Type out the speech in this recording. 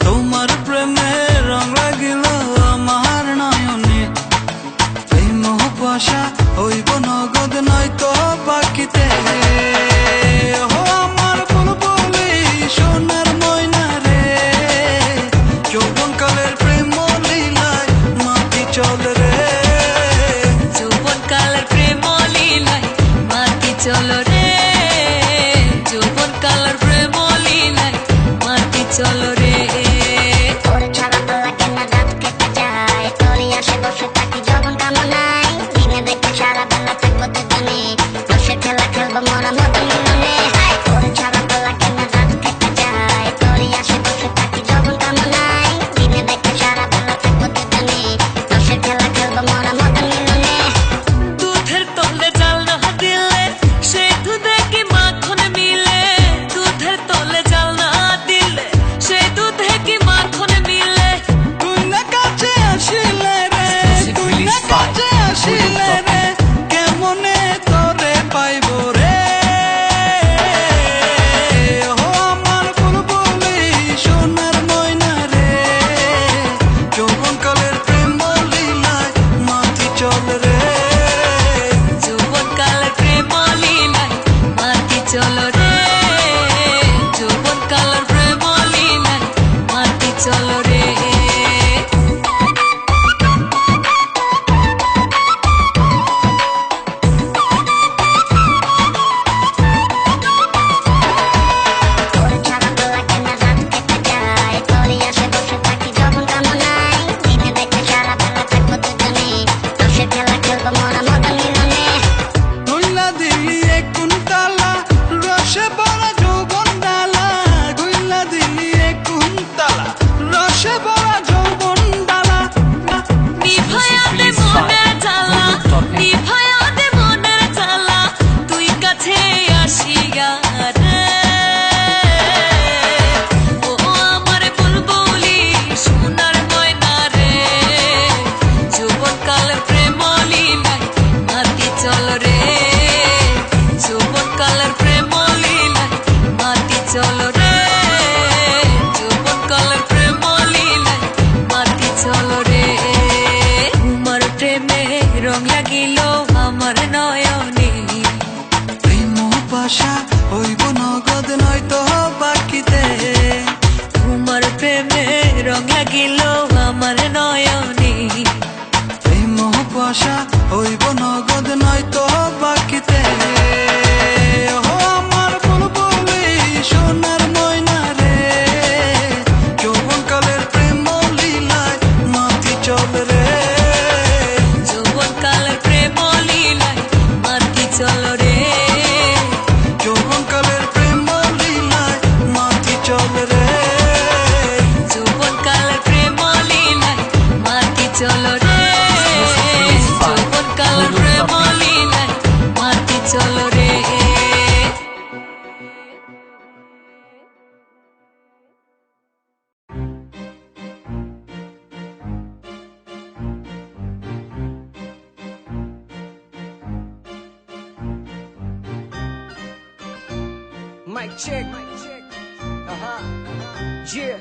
তোমার প্রেমে রং লাগিল আমার নয়নে। এই মোহ কুয়াশা হইব নগদ নয়তো বাকিতে। ও আমার বুলবুলি সোনার ময়না রে, যৌবনকালের প্রেম লীলায় মাটি চলে রে। যৌবনকালের প্রেম লীলায় মাটি চলো রে, যৌবনকালের প্রেম লীলায় মাটি চলো রে। তোর ছাড়া তো লাগে না রাত কেটে যায়, তোরই আসে বসে থাকি যখন কামনায়। দিনে দেখে সারা বেলা থাকবো দুজনে, বসে খেলা খেলবো মরা মতো মিলনে। তোর ছাড়া তো লাগে না রাত কেটে যায়, তোরই আসে বসে থাকি যখন কামনায়। দিনে দেখে সারা বেলা থাকবো দুজনে, বসে খেলা খেলবো মরা মতো মিলনে। দুধের তলে জাল না দিলে সেই দুধে কি মাখন মিলে, দুধের তলে জাল না দিলে সেই দুধে কি মাখন মিলে। তুই না কাছে আসিলে রে, তুই না কাছে আসিলে রে, কেমনে তোরে পাইব রে। ও আমার বুলবুলি সোনার ময়না রে, যৌবনকালের প্রেম লীলায় মাটি চলে রে। যৌবনকালের প্রেম লীলায় মাটি চলো রে, যৌবনকালের প্রেম লীলায় মাটি চলো রে। তোর ছাড়া তো লাগে না রাত কেটে যায়, তোরই আসে বসে থাকি যখন কামনায়। দিনে দেখে সারা বেলা থাকবো দুজনে, বসে খেলা খেলবো মরা মতো মিলনে। গুইলা দিলি এক কুন্তলা রসে ভরা যৌবন ডালা, গুইলা দিলি এক কুন্তলা রসে ভরা যৌবন ডালা। নিভায়া দে মনের জ্বালা, নিভায়া দে মনের জ্বালা, তুই কাছে আসিয়া রে। ও আমার বুলবুলি সোনার ময়না রে, যৌবনকালের প্রেম লীলায় মাটি চলো রে, যৌবনকালের প্রেম লীলায় মাটি চলো রে, যৌবনকালের প্রেম লীলায় মাটি চলো রে। তোমার প্রেমে রং লাগিল আমার নয়নে, এই মোহ পাশা হইব নগদ নয়তো বাকিতে। তোমার প্রেমে রং লাগিল আমার নয়নে। এই মোহ পাশা হইব নগদ নয়তো বাকিতে। ও আমার বুলবুলি সোনার ময়না রে, যৌবনকালের প্রেম লীলায় মাটি চলে রে। যৌবনকালের প্রেম লীলায় মাটি চলো রে, যৌবনকালের প্রেম লীলায় মাটি চলে রে। যৌবনকালের প্রেম লীলায় মাটি চলো রে, যৌবনকালের প্রেম লীলায় মাটি চলো রে। Mic check. Yeah.